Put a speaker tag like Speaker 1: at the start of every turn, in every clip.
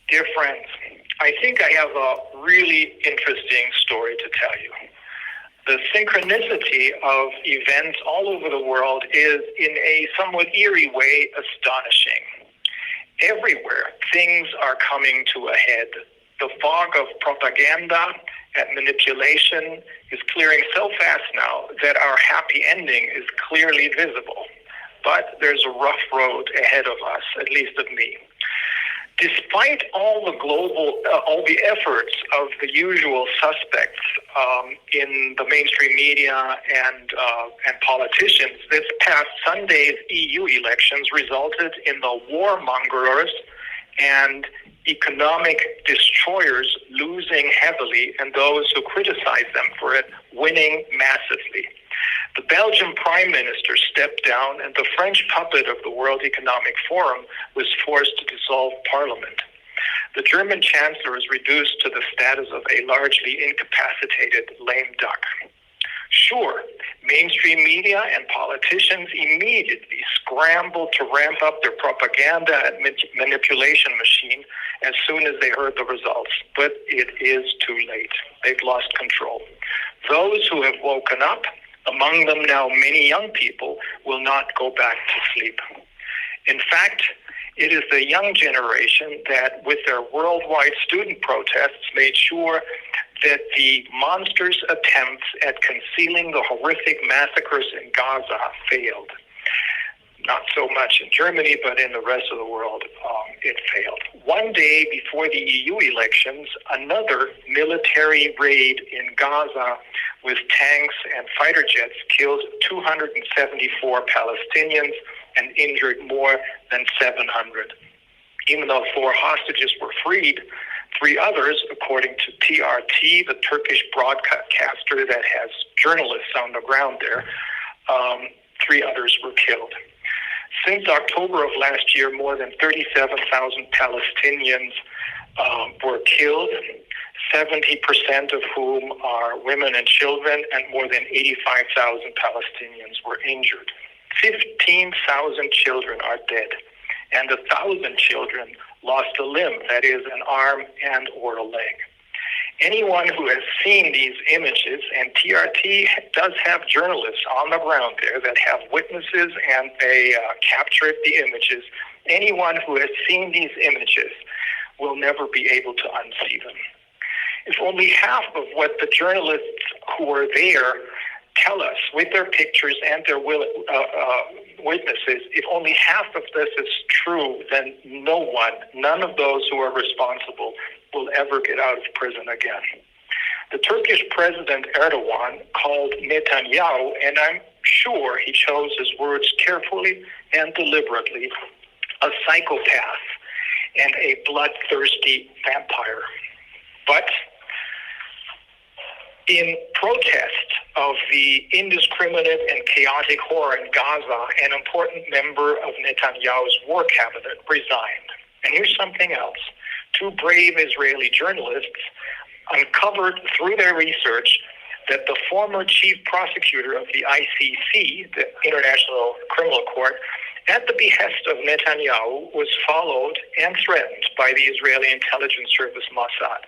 Speaker 1: Dear friends, I think I have a really interesting story to tell you. The synchronicity of events all over the world is, in a somewhat eerie way, astonishing. Everywhere, things are coming to a head. The fog of propaganda and manipulation is clearing so fast now that our happy ending is clearly visible. But there's a rough road ahead of us, at least of me. Despite all the efforts of the usual suspects in the mainstream media and politicians, this past Sunday's EU elections resulted in the warmongers and economic destroyers losing heavily, and those who criticize them for it winning massively. The Belgian Prime Minister stepped down, and the French puppet of the World Economic Forum was forced to dissolve Parliament. The German Chancellor is reduced to the status of a largely incapacitated lame duck. Sure, mainstream media and politicians immediately scrambled to ramp up their propaganda and manipulation machine as soon as they heard the results, but it is too late. They've lost control. Those who have woken up, among them now many young people, will not go back to sleep. In fact, it is the young generation that, with their worldwide student protests, made sure that the monsters' attempts at concealing the horrific massacres in Gaza failed. Not so much in Germany, but in the rest of the world, it failed. One day before the EU elections, another military raid in Gaza with tanks and fighter jets killed 274 Palestinians and injured more than 700. Even though 4 hostages were freed, 3 others, according to TRT, the Turkish broadcaster that has journalists on the ground there, 3 others were killed. Since October of last year, more than 37,000 Palestinians were killed, 70% of whom are women and children, and more than 85,000 Palestinians were injured. 15,000 children are dead, and 1,000 children lost a limb, that is, an arm and or a leg. Anyone who has seen these images, and TRT does have journalists on the ground there that have witnesses and they captured the images, anyone who has seen these images will never be able to unsee them. If only half of what the journalists who were there tell us with their pictures and their witnesses, if only half of this is true, then none of those who are responsible will ever get out of prison again. The Turkish President Erdogan called Netanyahu, and I'm sure he chose his words carefully and deliberately, a psychopath and a bloodthirsty vampire. But in protest of the indiscriminate and chaotic horror in Gaza, an important member of Netanyahu's war cabinet resigned. And here's something else. 2 brave Israeli journalists uncovered through their research that the former chief prosecutor of the ICC, the International Criminal Court, at the behest of Netanyahu, was followed and threatened by the Israeli intelligence service Mossad.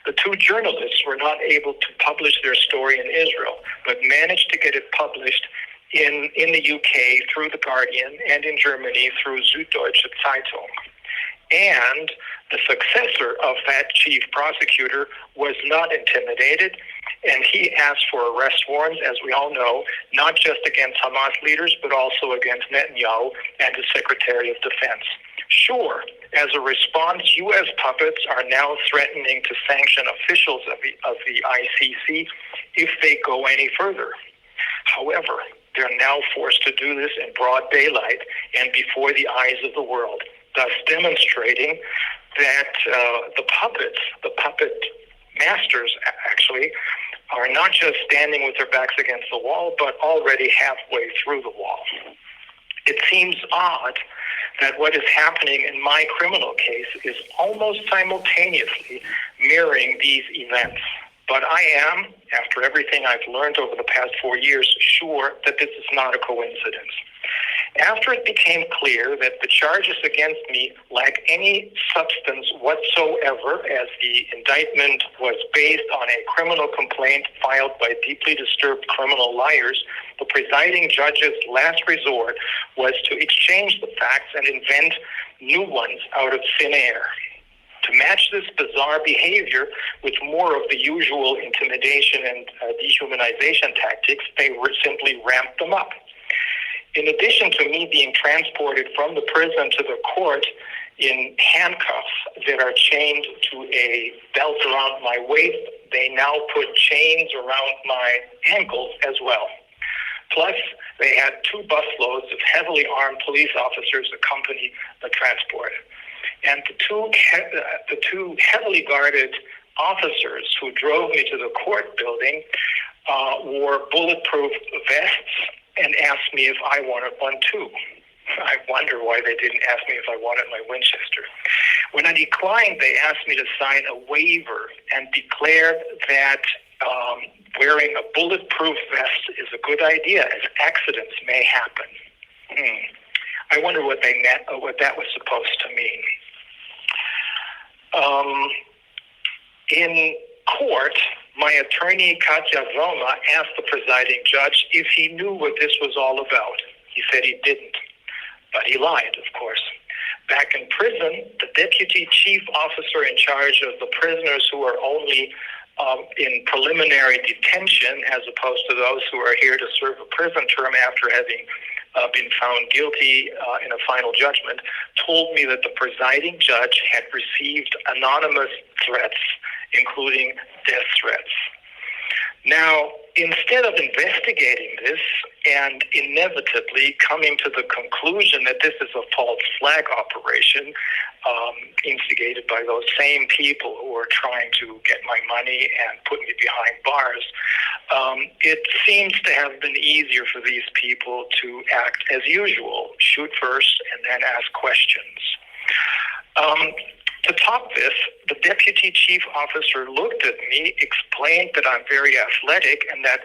Speaker 1: The 2 journalists were not able to publish their story in Israel, but managed to get it published in the UK through The Guardian and in Germany through Süddeutsche Zeitung. And the successor of that chief prosecutor was not intimidated, and he asked for arrest warrants, as we all know, not just against Hamas leaders, but also against Netanyahu and his Secretary of Defense. Sure, as a response, U.S. puppets are now threatening to sanction officials of the ICC if they go any further. However, they're now forced to do this in broad daylight and before the eyes of the world, thus demonstrating that the puppet masters actually, are not just standing with their backs against the wall, but already halfway through the wall. It seems odd that what is happening in my criminal case is almost simultaneously mirroring these events. But I am, after everything I've learned over the past 4 years, sure that this is not a coincidence. After it became clear that the charges against me lack any substance whatsoever, as the indictment was based on a criminal complaint filed by deeply disturbed criminal liars, the presiding judge's last resort was to exchange the facts and invent new ones out of thin air. To match this bizarre behavior with more of the usual intimidation and dehumanization tactics, they were simply ramped them up. In addition to me being transported from the prison to the court in handcuffs that are chained to a belt around my waist, they now put chains around my ankles as well. Plus, they had 2 busloads of heavily armed police officers accompany the transport. And the two heavily guarded officers who drove me to the court building wore bulletproof vests and asked me if I wanted one too. I wonder why they didn't ask me if I wanted my Winchester. When I declined, they asked me to sign a waiver and declared that wearing a bulletproof vest is a good idea, as accidents may happen. I wonder what they meant, or what that was supposed to mean. In court, my attorney, Katja Vroma, asked the presiding judge if he knew what this was all about. He said he didn't, but he lied, of course. Back in prison, the deputy chief officer in charge of the prisoners who are only in preliminary detention, as opposed to those who are here to serve a prison term after having been found guilty in a final judgment, told me that the presiding judge had received anonymous threats, including death threats. Now, instead of investigating this and inevitably coming to the conclusion that this is a false flag operation instigated by those same people who are trying to get my money and put me behind bars, it seems to have been easier for these people to act as usual, shoot first and then ask questions. To top this, the deputy chief officer looked at me, explained that I'm very athletic and that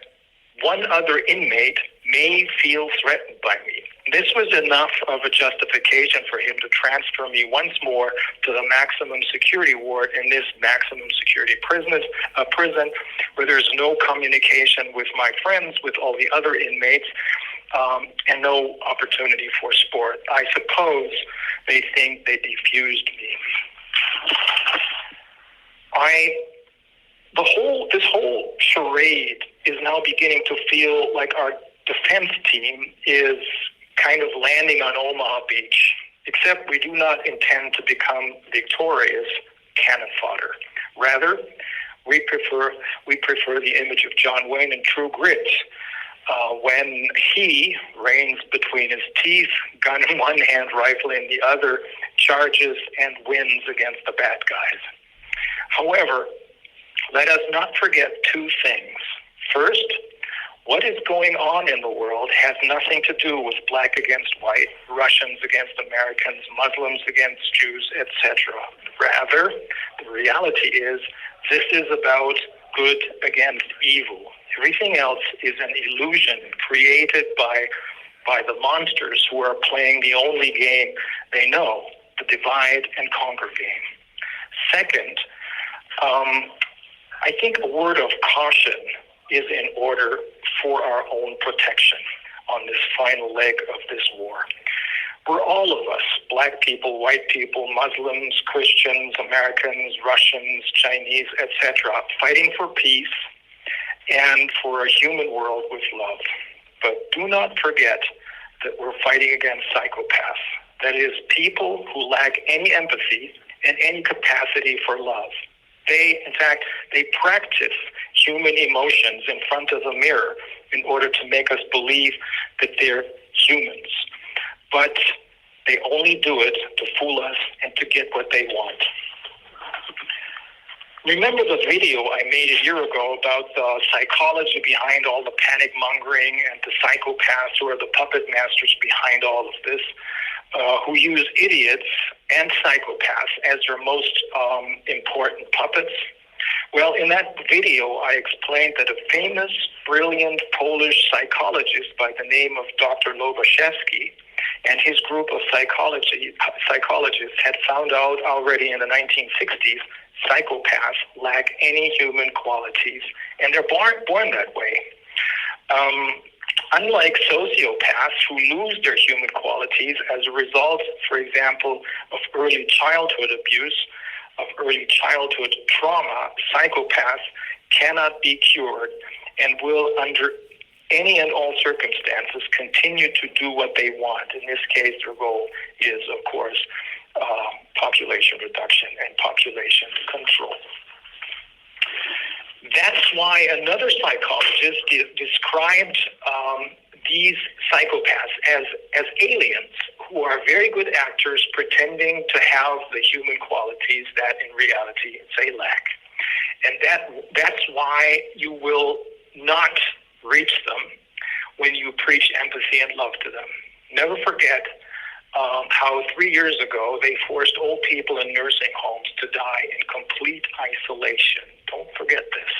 Speaker 1: one other inmate may feel threatened by me. This was enough of a justification for him to transfer me once more to the maximum security ward in this maximum security prison where there's no communication with my friends, with all the other inmates, and no opportunity for sport. I suppose they think they defused me. This whole charade is now beginning to feel like our defense team is kind of landing on Omaha Beach, except we do not intend to become victorious cannon fodder. Rather, we prefer the image of John Wayne in True Grit, when he reigns between his teeth, gun in one hand, rifle in the other, charges and wins against the bad guys. However, let us not forget 2 things. First, what is going on in the world has nothing to do with black against white, Russians against Americans, Muslims against Jews, etc. Rather, the reality is this is about good against evil. Everything else is an illusion created by the monsters who are playing the only game they know, the divide and conquer game. Second, I think a word of caution is in order for our own protection on this final leg of this war. We're all of us, black people, white people, Muslims, Christians, Americans, Russians, Chinese, etc., fighting for peace and for a human world with love. But do not forget that we're fighting against psychopaths. That is, people who lack any empathy and any capacity for love. They practice human emotions in front of a mirror in order to make us believe that they're humans. But they only do it to fool us and to get what they want. Remember the video I made a year ago about the psychology behind all the panic mongering and the psychopaths who are the puppet masters behind all of this, who use idiots and psychopaths as their most important puppets? Well, in that video, I explained that a famous, brilliant Polish psychologist by the name of Dr. Lobachevsky and his group of psychologists had found out already in the 1960s psychopaths lack any human qualities, and they're born that way. Unlike sociopaths who lose their human qualities as a result, for example, of early childhood abuse, of early childhood trauma, psychopaths cannot be cured and will, under any and all circumstances, continue to do what they want. In this case, their goal is, of course, population reduction and population control. That's why another psychologist described these psychopaths as aliens who are very good actors pretending to have the human qualities that in reality they lack. And that's why you will not reach them when you preach empathy and love to them. Never forget how 3 years ago they forced old people in nursing homes to die in complete isolation. Don't forget this.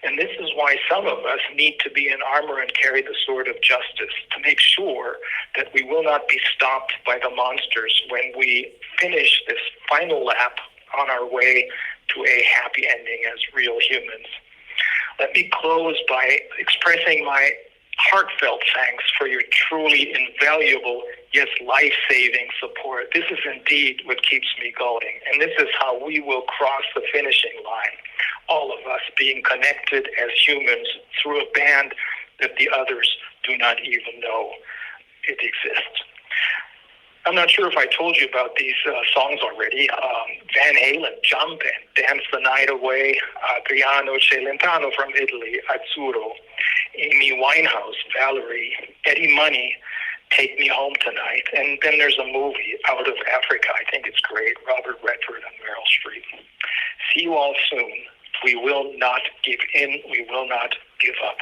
Speaker 1: And this is why some of us need to be in armor and carry the sword of justice to make sure that we will not be stopped by the monsters when we finish this final lap on our way to a happy ending as real humans. Let me close by expressing my heartfelt thanks for your truly invaluable, yes, life-saving support. This is indeed what keeps me going, and this is how we will cross the finishing line, all of us being connected as humans through a band that the others do not even know it exists. I'm not sure if I told you about these songs already. Van Halen, Jump and Dance the Night Away, Adriano Celentano from Italy, Azzurro, Amy Winehouse, Valerie, Eddie Money, Take Me Home Tonight. And then there's a movie, Out of Africa. I think it's great. Robert Redford and Meryl Streep. See you all soon. We will not give in. We will not give up.